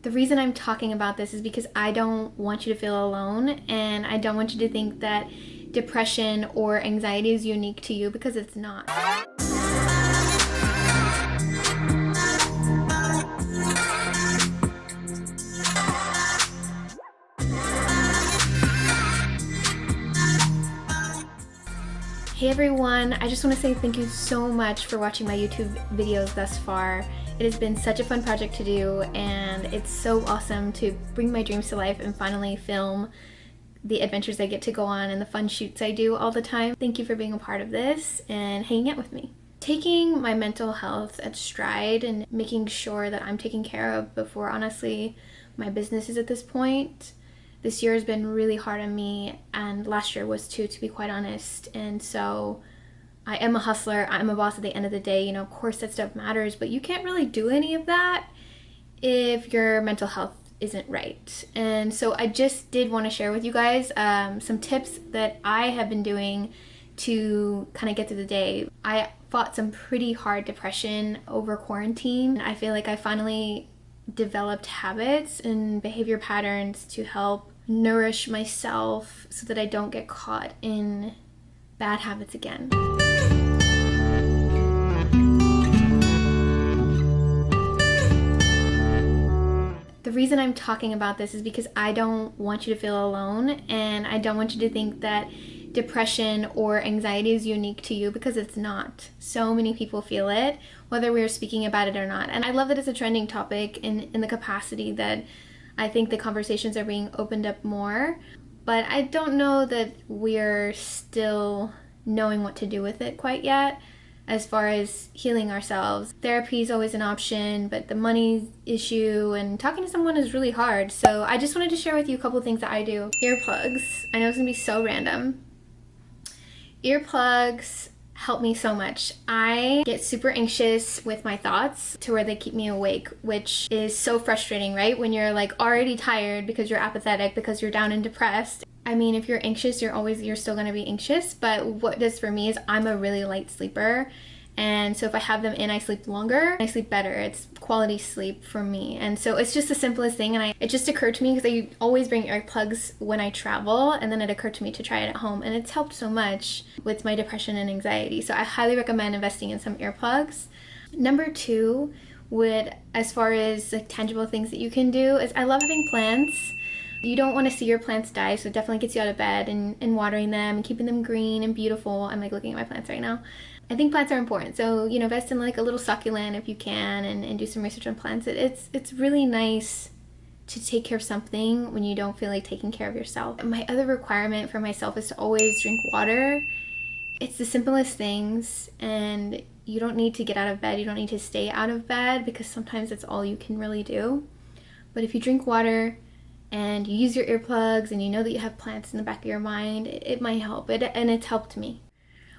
The reason I'm talking about this is because I don't want you to feel alone, and I don't want you to think that depression or anxiety is unique to you, because it's not. Hey everyone, I just want to say thank you so much for watching my YouTube videos thus far. It has been such a fun project to do, and it's so awesome to bring my dreams to life and finally film the adventures I get to go on and the fun shoots I do all the time. Thank you for being a part of this and hanging out with me. Taking my mental health at stride and making sure that I'm taken care of before, honestly, my business is at this point. This year has been really hard on me, and last year was too, to be quite honest. And so I am a hustler, I'm a boss at the end of the day. You know, of course that stuff matters, but you can't really do any of that if your mental health isn't right. And so I just did want to share with you guys some tips that I have been doing to kind of get through the day. I fought some pretty hard depression over quarantine. I feel like I finally developed habits and behavior patterns to help nourish myself so that I don't get caught in bad habits again. The reason I'm talking about this is because I don't want you to feel alone, and I don't want you to think that depression or anxiety is unique to you, because it's not. So many people feel it, whether we're speaking about it or not. And I love that it's a trending topic in the capacity that I think the conversations are being opened up more. But I don't know that we're still knowing what to do with it quite yet, as far as healing ourselves. Therapy is always an option, but the money issue and talking to someone is really hard. So I just wanted to share with you a couple things that I do. Earplugs. I know it's gonna be so random. Earplugs help me so much. I get super anxious with my thoughts to where they keep me awake, which is so frustrating, right? When you're like already tired because you're apathetic, because you're down and depressed. I mean, if you're anxious, you're still gonna be anxious, but what it does for me is I'm a really light sleeper. And so if I have them in, I sleep longer, I sleep better. It's quality sleep for me. And so it's just the simplest thing. And it just occurred to me because I always bring earplugs when I travel, and then it occurred to me to try it at home. And it's helped so much with my depression and anxiety. So I highly recommend investing in some earplugs. Number two would, as far as like tangible things that you can do, is I love having plants. You don't want to see your plants die, so it definitely gets you out of bed and watering them and keeping them green and beautiful. I'm like looking at my plants right now. I think plants are important, so you know, invest in like a little succulent if you can, and do some research on plants. It's really nice to take care of something when you don't feel like taking care of yourself. My other requirement for myself is to always drink water. It's the simplest things, and you don't need to get out of bed, you don't need to stay out of bed, because sometimes that's all you can really do. But if you drink water and you use your earplugs and you know that you have plants in the back of your mind, it might help. And it's helped me.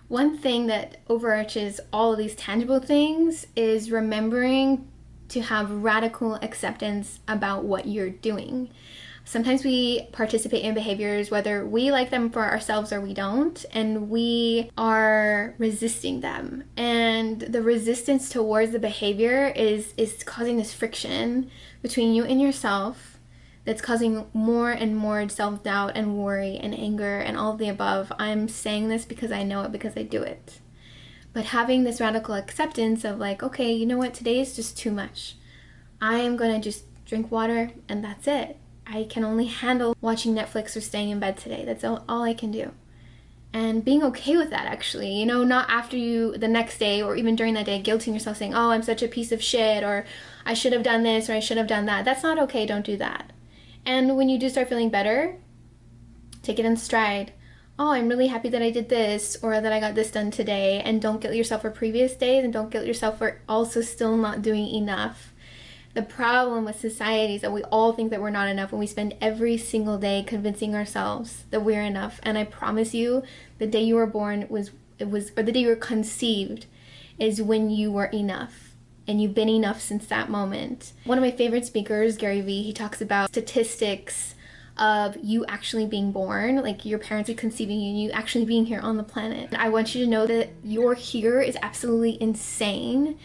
One thing that overarches all of these tangible things is remembering to have radical acceptance about what you're doing. Sometimes we participate in behaviors whether we like them for ourselves or we don't, and we are resisting them. And the resistance towards the behavior is causing this friction between you and yourself, that's causing more and more self-doubt and worry and anger and all of the above. I'm saying this because I know it, because I do it. But having this radical acceptance of like, okay, you know what, today is just too much. I am gonna just drink water and that's it. I can only handle watching Netflix or staying in bed today. That's all I can do. And being okay with that, actually, you know, not after you the next day or even during that day guilting yourself saying, oh, I'm such a piece of shit, or I should have done this or I should have done that. That's not okay. Don't do that. And when you do start feeling better, take it in stride. Oh, I'm really happy that I did this, or that I got this done today. And don't guilt yourself for previous days, and don't guilt yourself for also still not doing enough. The problem with society is that we all think that we're not enough, and we spend every single day convincing ourselves that we're enough. And I promise you, the day you were born or the day you were conceived is when you were enough. And you've been enough since that moment. One of my favorite speakers, Gary Vee, he talks about statistics of you actually being born, like your parents are conceiving you, and you actually being here on the planet. I want you to know that your here is absolutely insane.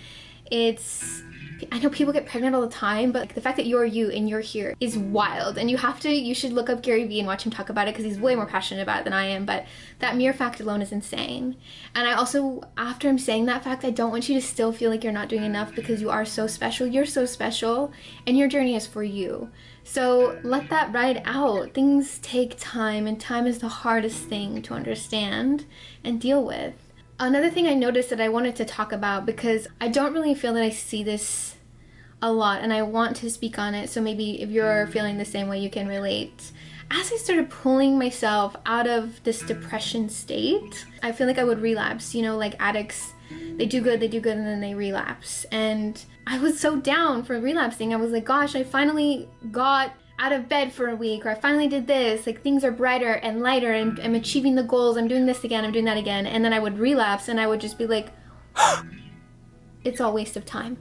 It's I know people get pregnant all the time, but like, the fact that you're you and you're here is wild. And you should look up Gary Vee and watch him talk about it, because he's way more passionate about it than I am. But that mere fact alone is insane. And I also, after I'm saying that fact, I don't want you to still feel like you're not doing enough, because you are so special. You're so special, and your journey is for you. So let that ride out. Things take time, and time is the hardest thing to understand and deal with. Another thing I noticed that I wanted to talk about, because I don't really feel that I see this a lot, and I want to speak on it, so maybe if you're feeling the same way, you can relate. As I started pulling myself out of this depression state, I feel like I would relapse. You know, like addicts, they do good, and then they relapse. And I was so down for relapsing. I was like, gosh, I finally got out of bed for a week, or I finally did this, like things are brighter and lighter, and I'm achieving the goals, I'm doing this again, I'm doing that again. And then I would relapse, and I would just be like, it's all waste of time.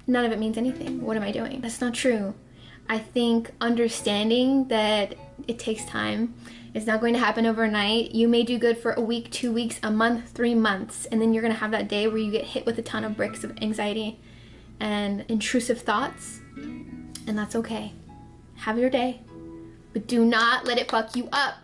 None of it means anything. What am I doing? That's not true. I think understanding that it takes time, it's not going to happen overnight. You may do good for a week, 2 weeks, a month, 3 months, and then you're gonna have that day where you get hit with a ton of bricks of anxiety and intrusive thoughts, and that's okay. Have your day, but do not let it fuck you up.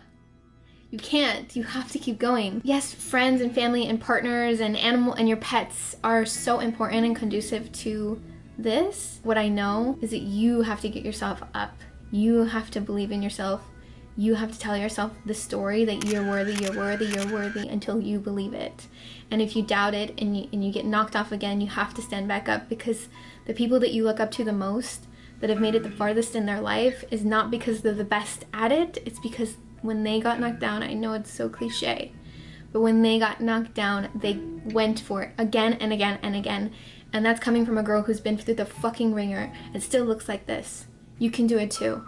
You can't. You have to keep going. Yes, friends and family and partners and animal and your pets are so important and conducive to this. What I know is that you have to get yourself up. You have to believe in yourself. You have to tell yourself the story that you're worthy, you're worthy, you're worthy, until you believe it. And if you doubt it and you get knocked off again, you have to stand back up, because the people that you look up to the most, that have made it the farthest in their life, is not because they're the best at it. It's because when they got knocked down, I know it's so cliche, but when they got knocked down, they went for it again and again and again. And that's coming from a girl who's been through the fucking ringer and still looks like this. You can do it too.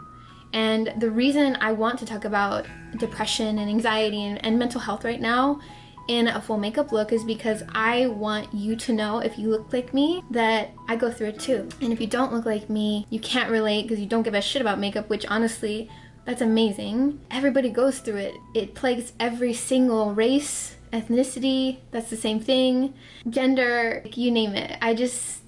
And the reason I want to talk about depression and anxiety and mental health right now in a full makeup look is because I want you to know, if you look like me, that I go through it too. And if you don't look like me, you can't relate because you don't give a shit about makeup, which honestly, that's amazing. Everybody goes through it. It plagues every single race, ethnicity, that's the same thing, gender, you name it.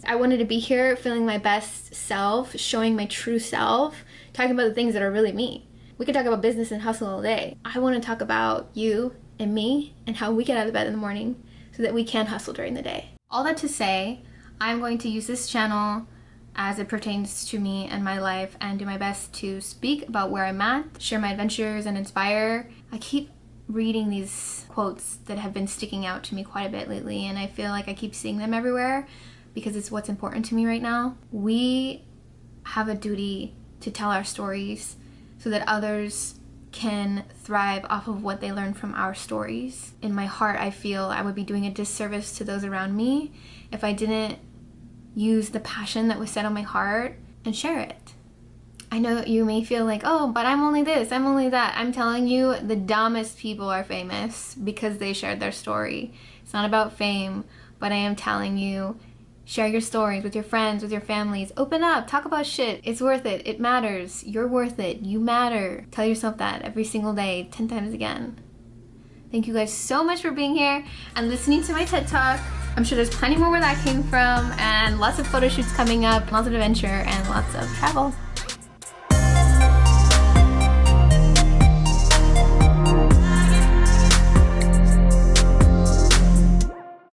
I wanted to be here feeling my best self, showing my true self, talking about the things that are really me. We could talk about business and hustle all day. I want to talk about you and me and how we get out of bed in the morning so that we can hustle during the day. All that to say, I'm going to use this channel as it pertains to me and my life and do my best to speak about where I'm at, share my adventures, and inspire. I keep reading these quotes that have been sticking out to me quite a bit lately, and I feel like I keep seeing them everywhere because it's what's important to me right now. We have a duty to tell our stories so that others can thrive off of what they learn from our stories. In my heart, I feel I would be doing a disservice to those around me if I didn't use the passion that was set on my heart and share it. I know that you may feel like, oh, but I'm only this, I'm only that. I'm telling you, the dumbest people are famous because they shared their story. It's not about fame, but I am telling you, share your stories with your friends, with your families. Open up, talk about shit. It's worth it. It matters. You're worth it. You matter. Tell yourself that every single day, 10 times again. Thank you guys so much for being here and listening to my TED Talk. I'm sure there's plenty more where that came from, and lots of photo shoots coming up, lots of adventure, and lots of travel.